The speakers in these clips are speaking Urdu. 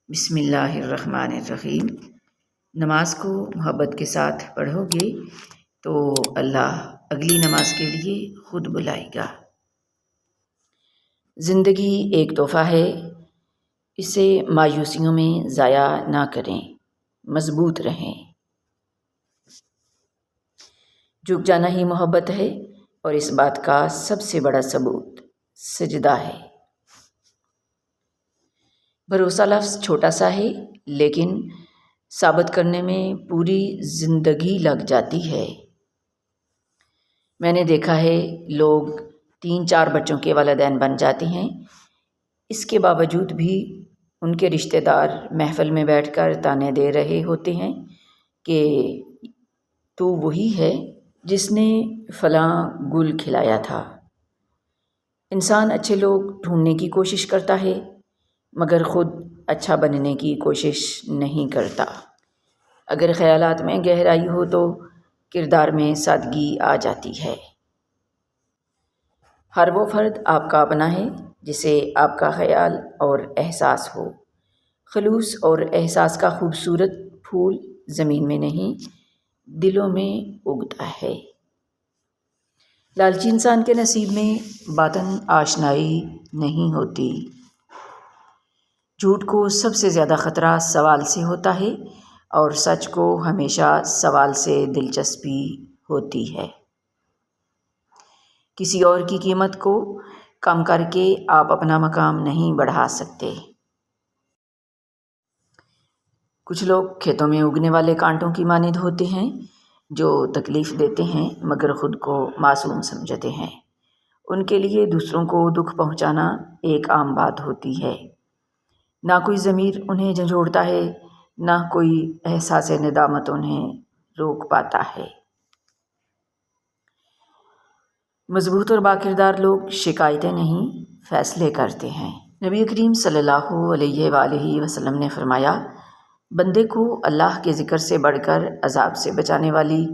بسم اللہ الرحمن الرحیم۔ نماز کو محبت کے ساتھ پڑھو گے تو اللہ اگلی نماز کے لیے خود بلائے گا۔ زندگی ایک تحفہ ہے، اسے مایوسیوں میں ضائع نہ کریں، مضبوط رہیں۔ جھک جانا ہی محبت ہے، اور اس بات کا سب سے بڑا ثبوت سجدہ ہے۔ بھروسہ لفظ چھوٹا سا ہے، لیکن ثابت کرنے میں پوری زندگی لگ جاتی ہے۔ میں نے دیکھا ہے لوگ 3-4 بچوں کے والدین بن جاتے ہیں، اس کے باوجود بھی ان کے رشتہ دار محفل میں بیٹھ کر تانے دے رہے ہوتے ہیں کہ تو وہی ہے جس نے فلاں گل کھلایا تھا۔ انسان اچھے لوگ ڈھونڈنے کی کوشش کرتا ہے، مگر خود اچھا بننے کی کوشش نہیں کرتا۔ اگر خیالات میں گہرائی ہو تو کردار میں سادگی آ جاتی ہے۔ ہر وہ فرد آپ کا اپنا ہے جسے آپ کا خیال اور احساس ہو۔ خلوص اور احساس کا خوبصورت پھول زمین میں نہیں، دلوں میں اگتا ہے۔ لالچی انسان کے نصیب میں باطن آشنائی نہیں ہوتی۔ جھوٹ کو سب سے زیادہ خطرہ سوال سے ہوتا ہے، اور سچ کو ہمیشہ سوال سے دلچسپی ہوتی ہے۔ کسی اور کی قیمت کو کم کر کے آپ اپنا مقام نہیں بڑھا سکتے۔ کچھ لوگ کھیتوں میں اگنے والے کانٹوں کی مانند ہوتے ہیں، جو تکلیف دیتے ہیں مگر خود کو معصوم سمجھتے ہیں۔ ان کے لیے دوسروں کو دکھ پہنچانا ایک عام بات ہوتی ہے۔ نہ کوئی ضمیر انہیں جھنجھوڑتا ہے، نہ کوئی احساس ندامت انہیں روک پاتا ہے۔ مضبوط اور باکردار لوگ شکایتیں نہیں، فیصلے کرتے ہیں۔ نبی کریم صلی اللہ علیہ وآلہ وسلم نے فرمایا، بندے کو اللہ کے ذکر سے بڑھ کر عذاب سے بچانے والی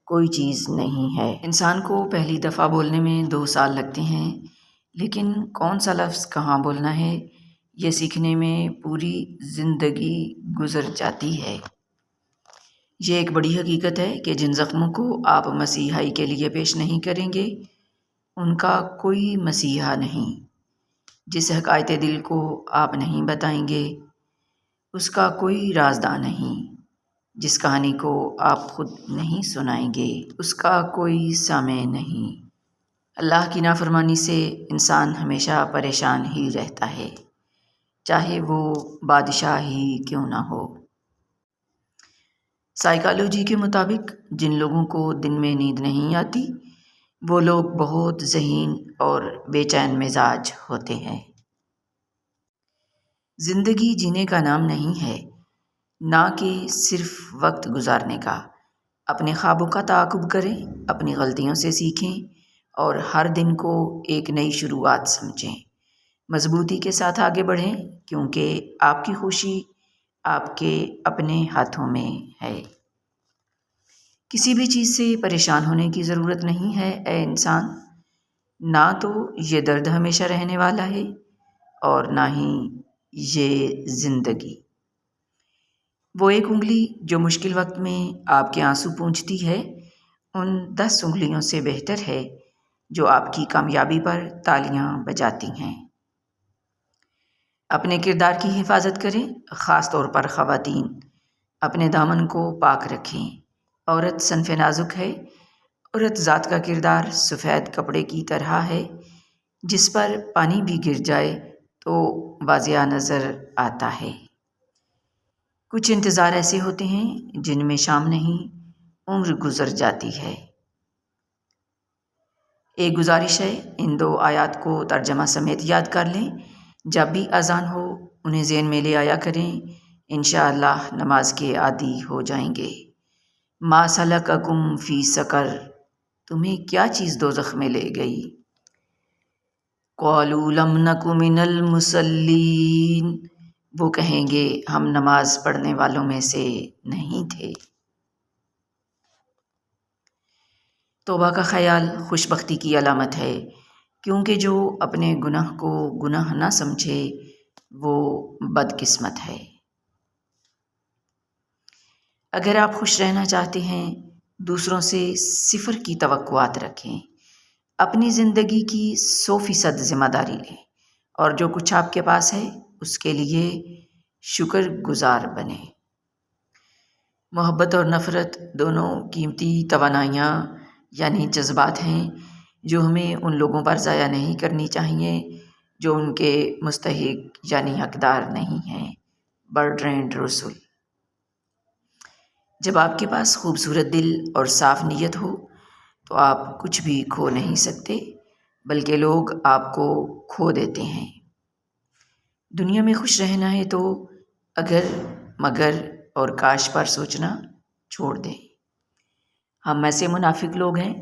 کوئی چیز نہیں ہے۔ انسان کو پہلی دفعہ بولنے میں 2 سال لگتے ہیں، لیکن کون سا لفظ کہاں بولنا ہے، یہ سیکھنے میں پوری زندگی گزر جاتی ہے۔ یہ ایک بڑی حقیقت ہے کہ جن زخموں کو آپ مسیحائی کے لیے پیش نہیں کریں گے، ان کا کوئی مسیحا نہیں۔ جس حقائق دل کو آپ نہیں بتائیں گے، اس کا کوئی رازداں نہیں۔ جس کہانی کو آپ خود نہیں سنائیں گے، اس کا کوئی سامع نہیں۔ اللہ کی نافرمانی سے انسان ہمیشہ پریشان ہی رہتا ہے، چاہے وہ بادشاہ ہی کیوں نہ ہو۔ سائیکالوجی کے مطابق جن لوگوں کو دن میں نیند نہیں آتی، وہ لوگ بہت ذہین اور بے چین مزاج ہوتے ہیں۔ زندگی جینے کا نام نہیں ہے، نہ کہ صرف وقت گزارنے کا۔ اپنے خوابوں کا تعاقب کریں، اپنی غلطیوں سے سیکھیں، اور ہر دن کو ایک نئی شروعات سمجھیں۔ مضبوطی کے ساتھ آگے بڑھیں، کیونکہ آپ کی خوشی آپ کے اپنے ہاتھوں میں ہے۔ کسی بھی چیز سے پریشان ہونے کی ضرورت نہیں ہے اے انسان، نہ تو یہ درد ہمیشہ رہنے والا ہے اور نہ ہی یہ زندگی۔ وہ ایک انگلی جو مشکل وقت میں آپ کے آنسو پونچھتی ہے، ان 10 انگلیوں سے بہتر ہے جو آپ کی کامیابی پر تالیاں بجاتی ہیں۔ اپنے کردار کی حفاظت کریں، خاص طور پر خواتین اپنے دامن کو پاک رکھیں۔ عورت صنف نازک ہے، عورت ذات کا کردار سفید کپڑے کی طرح ہے، جس پر پانی بھی گر جائے تو واضح نظر آتا ہے۔ کچھ انتظار ایسے ہوتے ہیں جن میں شام نہیں، عمر گزر جاتی ہے۔ ایک گزارش ہے، ان 2 آیات کو ترجمہ سمیت یاد کر لیں۔ جب بھی اذان ہو انہیں ذہن میں لے آیا کریں، انشاءاللہ نماز کے عادی ہو جائیں گے۔ ما سلککم فی سقر، تمہیں کیا چیز دوزخ میں لے گئی؟ قالوا لم نک من المصلین، وہ کہیں گے ہم نماز پڑھنے والوں میں سے نہیں تھے۔ توبہ کا خیال خوش بختی کی علامت ہے، کیونکہ جو اپنے گناہ کو گناہ نہ سمجھے وہ بدقسمت ہے۔ اگر آپ خوش رہنا چاہتے ہیں دوسروں سے 0 کی توقعات رکھیں، اپنی زندگی کی 100% ذمہ داری لیں اور جو کچھ آپ کے پاس ہے اس کے لیے شکر گزار بنیں۔ محبت اور نفرت دونوں قیمتی توانائیاں یعنی جذبات ہیں جو ہمیں ان لوگوں پر ضائع نہیں کرنی چاہیے جو ان کے مستحق یعنی حقدار نہیں ہیں۔ برٹرینڈ رسول۔ جب آپ کے پاس خوبصورت دل اور صاف نیت ہو تو آپ کچھ بھی کھو نہیں سکتے بلکہ لوگ آپ کو کھو دیتے ہیں۔ دنیا میں خوش رہنا ہے تو اگر مگر اور کاش پر سوچنا چھوڑ دیں۔ ہم ایسے منافق لوگ ہیں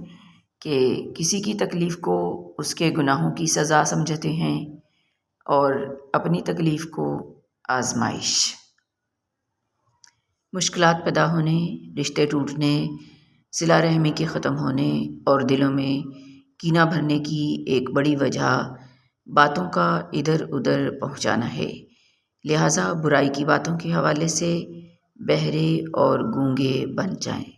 کہ کسی کی تکلیف کو اس کے گناہوں کی سزا سمجھتے ہیں اور اپنی تکلیف کو آزمائش۔ مشکلات پیدا ہونے، رشتے ٹوٹنے، صلہ رحمی کے ختم ہونے اور دلوں میں کینہ بھرنے کی ایک بڑی وجہ باتوں کا ادھر ادھر پہنچانا ہے۔ لہٰذا برائی کی باتوں کے حوالے سے بہرے اور گونگے بن جائیں۔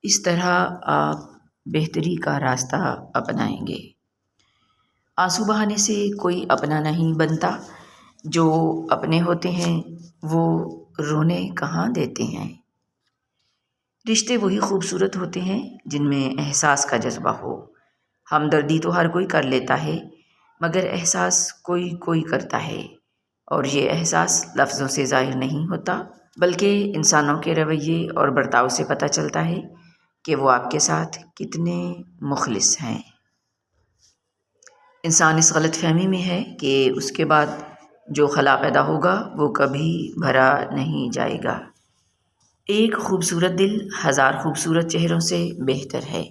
اس طرح آپ بہتری کا راستہ اپنائیں گے۔ آنسو بہانے سے کوئی اپنا نہیں بنتا، جو اپنے ہوتے ہیں وہ رونے کہاں دیتے ہیں۔ رشتے وہی خوبصورت ہوتے ہیں جن میں احساس کا جذبہ ہو۔ ہمدردی تو ہر کوئی کر لیتا ہے مگر احساس کوئی کوئی کرتا ہے، اور یہ احساس لفظوں سے ظاہر نہیں ہوتا بلکہ انسانوں کے رویے اور برتاؤ سے پتہ چلتا ہے کہ وہ آپ کے ساتھ کتنے مخلص ہیں۔ انسان اس غلط فہمی میں ہے کہ اس کے بعد جو خلا پیدا ہوگا وہ کبھی بھرا نہیں جائے گا۔ ایک خوبصورت دل 1000 خوبصورت چہروں سے بہتر ہے۔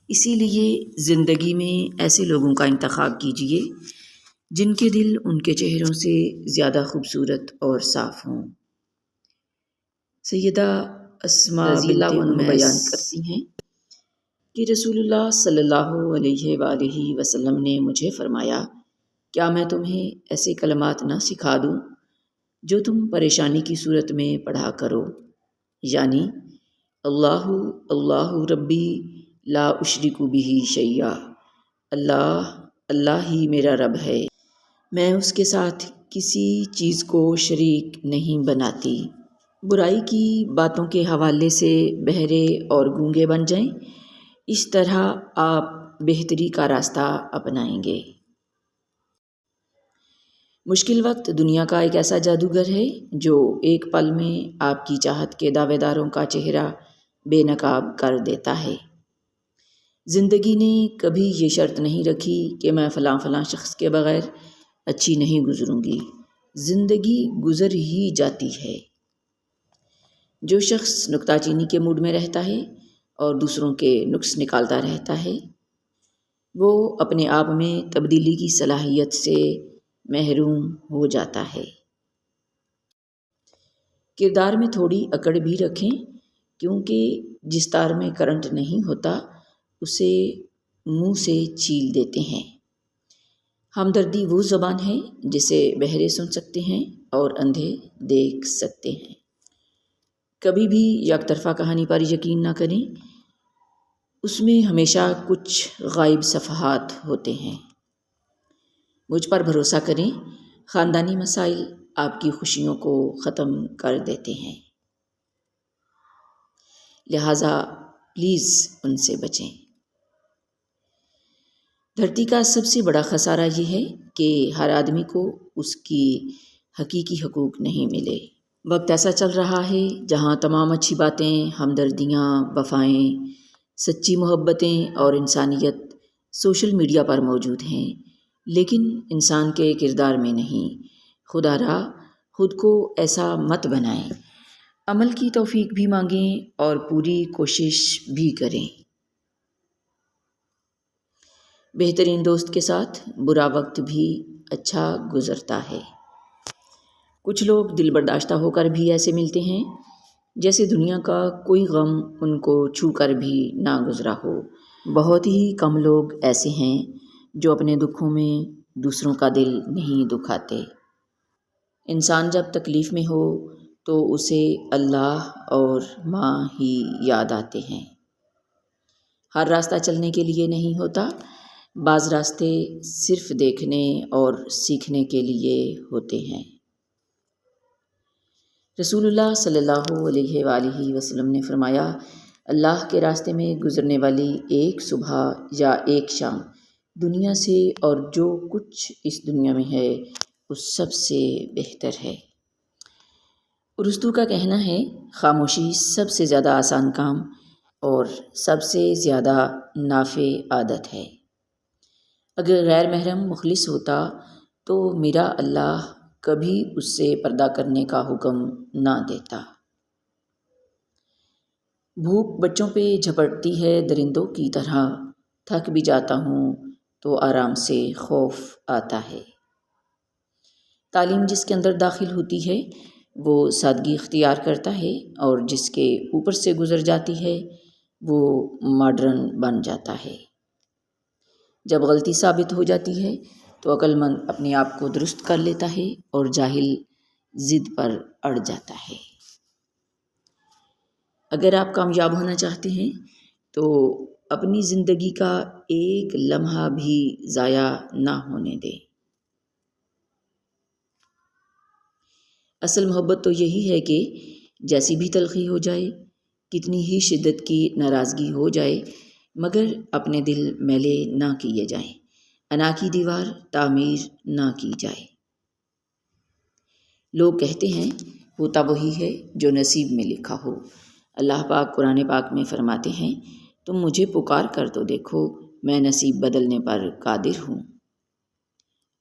اسی لیے زندگی میں ایسے لوگوں کا انتخاب کیجیے جن کے دل ان کے چہروں سے زیادہ خوبصورت اور صاف ہوں۔ سیدہ اسماء رضی اللہ عنہ بیان کرتی ہیں کہ رسول اللہ صلی اللہ علیہ وآلہ وسلم نے مجھے فرمایا، کیا میں تمہیں ایسے کلمات نہ سکھا دوں جو تم پریشانی کی صورت میں پڑھا کرو، یعنی اللہ اللہ ربی لا اشرک بہ شیئا، اللہ اللہ ہی میرا رب ہے، میں اس کے ساتھ کسی چیز کو شریک نہیں بناتی۔ برائی کی باتوں کے حوالے سے بہرے اور گونگے بن جائیں، اس طرح آپ بہتری کا راستہ اپنائیں گے۔ مشکل وقت دنیا کا ایک ایسا جادوگر ہے جو ایک پل میں آپ کی چاہت کے دعوے داروں کا چہرہ بے نقاب کر دیتا ہے۔ زندگی نے کبھی یہ شرط نہیں رکھی کہ میں فلاں فلاں شخص کے بغیر اچھی نہیں گزروں گی، زندگی گزر ہی جاتی ہے۔ جو شخص نکتہ چینی کے موڈ میں رہتا ہے اور دوسروں کے نقص نکالتا رہتا ہے وہ اپنے آپ میں تبدیلی کی صلاحیت سے محروم ہو جاتا ہے۔ کردار میں تھوڑی اکڑ بھی رکھیں، کیونکہ جس تار میں کرنٹ نہیں ہوتا اسے منہ سے چھیل دیتے ہیں۔ ہمدردی وہ زبان ہے جسے بہرے سن سکتے ہیں اور اندھے دیکھ سکتے ہیں۔ کبھی بھی یک طرفہ کہانی پر یقین نہ کریں، اس میں ہمیشہ کچھ غائب صفحات ہوتے ہیں۔ مجھ پر بھروسہ کریں، خاندانی مسائل آپ کی خوشیوں کو ختم کر دیتے ہیں، لہٰذا پلیز ان سے بچیں۔ دھرتی کا سب سے بڑا خسارہ یہ ہے کہ ہر آدمی کو اس کی حقیقی حقوق نہیں ملے۔ وقت ایسا چل رہا ہے جہاں تمام اچھی باتیں، ہمدردیاں، وفائیں، سچی محبتیں اور انسانیت سوشل میڈیا پر موجود ہیں، لیکن انسان کے کردار میں نہیں۔ خدا را خود کو ایسا مت بنائیں، عمل کی توفیق بھی مانگیں اور پوری کوشش بھی کریں۔ بہترین دوست کے ساتھ برا وقت بھی اچھا گزرتا ہے۔ کچھ لوگ دل برداشتہ ہو کر بھی ایسے ملتے ہیں جیسے دنیا کا کوئی غم ان کو چھو کر بھی نہ گزرا ہو۔ بہت ہی کم لوگ ایسے ہیں جو اپنے دکھوں میں دوسروں کا دل نہیں دکھاتے۔ انسان جب تکلیف میں ہو تو اسے اللہ اور ماں ہی یاد آتے ہیں۔ ہر راستہ چلنے کے لیے نہیں ہوتا، بعض راستے صرف دیکھنے اور سیکھنے کے لیے ہوتے ہیں۔ رسول اللہ صلی اللہ علیہ وآلہ وسلم نے فرمایا، اللہ کے راستے میں گزرنے والی ایک صبح یا ایک شام دنیا سے اور جو کچھ اس دنیا میں ہے اس سب سے بہتر ہے۔ ارسطو کا کہنا ہے، خاموشی سب سے زیادہ آسان کام اور سب سے زیادہ نافع عادت ہے۔ اگر غیر محرم مخلص ہوتا تو میرا اللہ کبھی اس سے پردہ کرنے کا حکم نہ دیتا۔ بھوک بچوں پہ جھپٹتی ہے درندوں کی طرح، تھک بھی جاتا ہوں تو آرام سے خوف آتا ہے۔ تعلیم جس کے اندر داخل ہوتی ہے وہ سادگی اختیار کرتا ہے، اور جس کے اوپر سے گزر جاتی ہے وہ ماڈرن بن جاتا ہے۔ جب غلطی ثابت ہو جاتی ہے تو عقل مند اپنے آپ کو درست کر لیتا ہے اور جاہل ضد پر اڑ جاتا ہے۔ اگر آپ کامیاب ہونا چاہتے ہیں تو اپنی زندگی کا ایک لمحہ بھی ضائع نہ ہونے دیں۔ اصل محبت تو یہی ہے کہ جیسی بھی تلخی ہو جائے، کتنی ہی شدت کی ناراضگی ہو جائے، مگر اپنے دل میلے نہ کیے جائیں، انا کی دیوار تعمیر نہ کی جائے۔ لوگ کہتے ہیں ہوتا وہی ہے جو نصیب میں لکھا ہو۔ اللہ پاک قرآن پاک میں فرماتے ہیں، تم مجھے پکار کر تو دیکھو، میں نصیب بدلنے پر قادر ہوں۔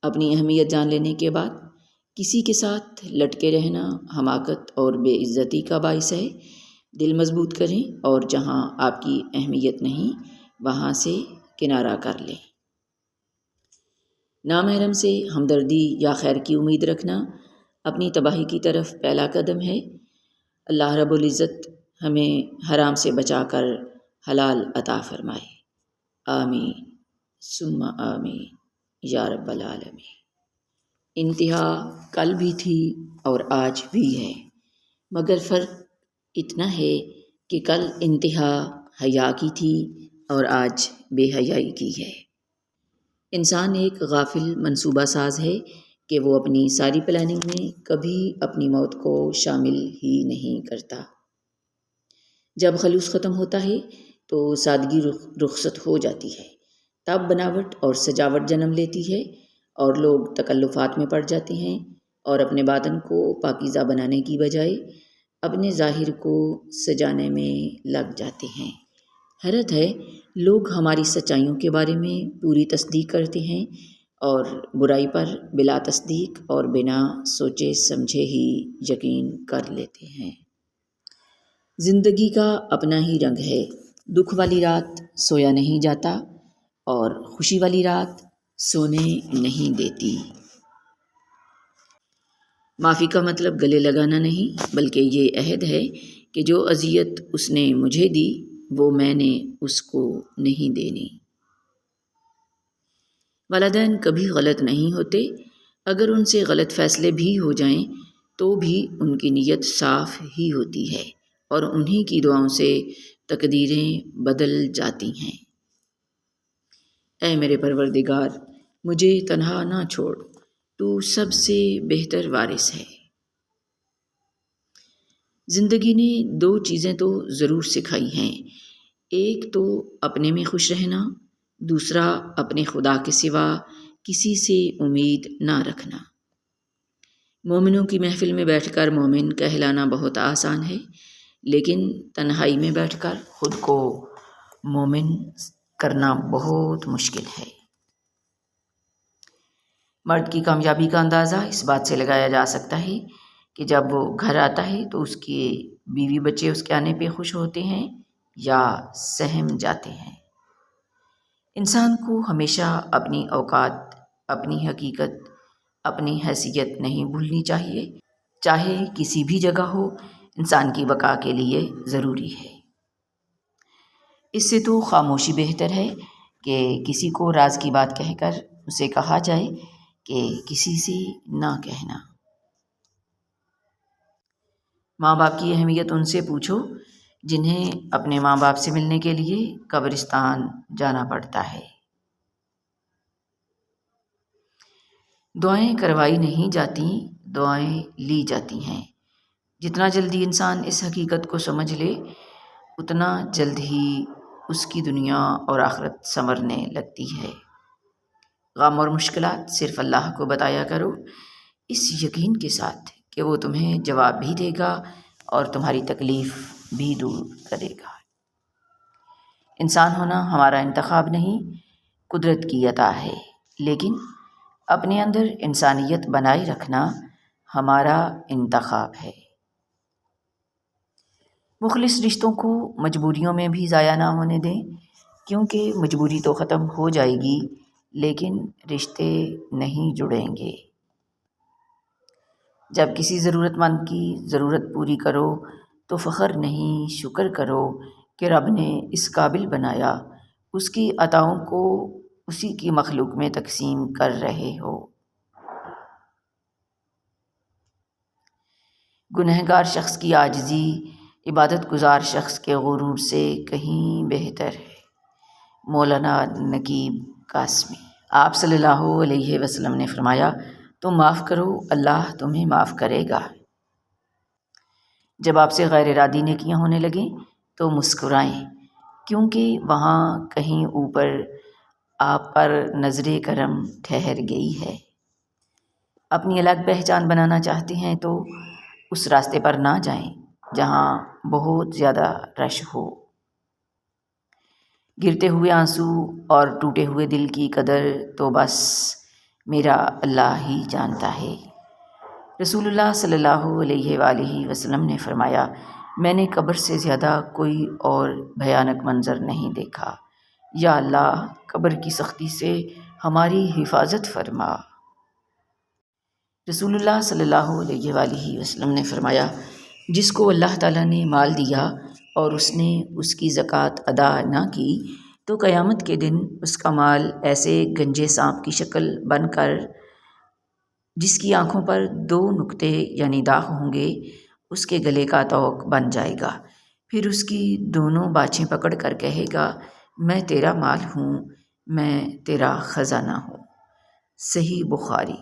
اپنی اہمیت جان لینے کے بعد کسی کے ساتھ لٹکے رہنا حماقت اور بے عزتی کا باعث ہے۔ دل مضبوط کریں اور جہاں آپ کی اہمیت نہیں وہاں سے کنارہ کر لیں۔ نامحرم سے ہمدردی یا خیر کی امید رکھنا اپنی تباہی کی طرف پہلا قدم ہے۔ اللہ رب العزت ہمیں حرام سے بچا کر حلال عطا فرمائے۔ آمین ثم آمین یا رب العالمین۔ انتہا کل بھی تھی اور آج بھی ہے، مگر فرق اتنا ہے کہ کل انتہا حیا کی تھی اور آج بے حیائی کی ہے۔ انسان ایک غافل منصوبہ ساز ہے کہ وہ اپنی ساری پلاننگ میں کبھی اپنی موت کو شامل ہی نہیں کرتا۔ جب خلوص ختم ہوتا ہے تو سادگی رخصت ہو جاتی ہے، تب بناوٹ اور سجاوٹ جنم لیتی ہے اور لوگ تکلفات میں پڑ جاتے ہیں اور اپنے باطن کو پاکیزہ بنانے کی بجائے اپنے ظاہر کو سجانے میں لگ جاتے ہیں۔ حیرت ہے، لوگ ہماری سچائیوں کے بارے میں پوری تصدیق کرتے ہیں اور برائی پر بلا تصدیق اور بنا سوچے سمجھے ہی یقین کر لیتے ہیں۔ زندگی کا اپنا ہی رنگ ہے، دکھ والی رات سویا نہیں جاتا اور خوشی والی رات سونے نہیں دیتی۔ معافی کا مطلب گلے لگانا نہیں، بلکہ یہ عہد ہے کہ جو اذیت اس نے مجھے دی وہ میں نے اس کو نہیں دینی۔ والدین کبھی غلط نہیں ہوتے، اگر ان سے غلط فیصلے بھی ہو جائیں تو بھی ان کی نیت صاف ہی ہوتی ہے اور انہی کی دعاؤں سے تقدیریں بدل جاتی ہیں۔ اے میرے پروردگار، مجھے تنہا نہ چھوڑ، تو سب سے بہتر وارث ہے۔ زندگی نے دو چیزیں تو ضرور سکھائی ہیں، ایک تو اپنے میں خوش رہنا، دوسرا اپنے خدا کے سوا کسی سے امید نہ رکھنا۔ مومنوں کی محفل میں بیٹھ کر مومن کہلانا بہت آسان ہے، لیکن تنہائی میں بیٹھ کر خود کو مومن کرنا بہت مشکل ہے۔ مرد کی کامیابی کا اندازہ اس بات سے لگایا جا سکتا ہے کہ جب وہ گھر آتا ہے تو اس کی بیوی بچے اس کے آنے پہ خوش ہوتے ہیں یا سہم جاتے ہیں۔ انسان کو ہمیشہ اپنی اوقات، اپنی حقیقت، اپنی حیثیت نہیں بھولنی چاہیے، چاہے کسی بھی جگہ ہو، انسان کی بقا کے لیے ضروری ہے۔ اس سے تو خاموشی بہتر ہے کہ کسی کو راز کی بات کہہ کر اسے کہا جائے کہ کسی سے نہ کہنا۔ ماں باپ کی اہمیت ان سے پوچھو جنہیں اپنے ماں باپ سے ملنے کے لیے قبرستان جانا پڑتا ہے۔ دعائیں کروائی نہیں جاتی، دعائیں لی جاتی ہیں۔ جتنا جلدی انسان اس حقیقت کو سمجھ لے اتنا جلد ہی اس کی دنیا اور آخرت سنورنے لگتی ہے۔ غم اور مشکلات صرف اللہ کو بتایا کرو، اس یقین کے ساتھ کہ وہ تمہیں جواب بھی دے گا اور تمہاری تکلیف بھی دور کرے گا۔ انسان ہونا ہمارا انتخاب نہیں، قدرت کی عطا ہے، لیکن اپنے اندر انسانیت بنائے رکھنا ہمارا انتخاب ہے۔ مخلص رشتوں کو مجبوریوں میں بھی ضائع نہ ہونے دیں، کیونکہ مجبوری تو ختم ہو جائے گی لیکن رشتے نہیں جڑیں گے۔ جب کسی ضرورت مند کی ضرورت پوری کرو تو فخر نہیں، شکر کرو کہ رب نے اس قابل بنایا، اس کی عطاؤں کو اسی کی مخلوق میں تقسیم کر رہے ہو۔ گنہگار شخص کی عاجزی عبادت گزار شخص کے غرور سے کہیں بہتر ہے۔ مولانا نقیب قاسمی۔ آپ صلی اللہ علیہ وسلم نے فرمایا، تم معاف کرو، اللہ تمہیں معاف کرے گا۔ جب آپ سے غیر ارادی نیکیاں ہونے لگیں تو مسکرائیں، کیونکہ وہاں کہیں اوپر آپ پر نظر کرم ٹھہر گئی ہے۔ اپنی الگ پہچان بنانا چاہتے ہیں تو اس راستے پر نہ جائیں جہاں بہت زیادہ رش ہو۔ گرتے ہوئے آنسو اور ٹوٹے ہوئے دل کی قدر تو بس میرا اللہ ہی جانتا ہے۔ رسول اللہ صلی اللہ علیہ وآلہ وسلم نے فرمایا، میں نے قبر سے زیادہ کوئی اور بھیانک منظر نہیں دیکھا۔ یا اللہ، قبر کی سختی سے ہماری حفاظت فرما۔ رسول اللہ صلی اللہ علیہ وآلہ وسلم نے فرمایا، جس کو اللہ تعالیٰ نے مال دیا اور اس نے اس کی زکوٰۃ ادا نہ کی تو قیامت کے دن اس کا مال ایسے گنجے سانپ کی شکل بن کر جس کی آنکھوں پر 2 نقطے یعنی داغ ہوں گے اس کے گلے کا طوق بن جائے گا۔ پھر اس کی دونوں باچھیں پکڑ کر کہے گا، میں تیرا مال ہوں، میں تیرا خزانہ ہوں۔ صحیح بخاری۔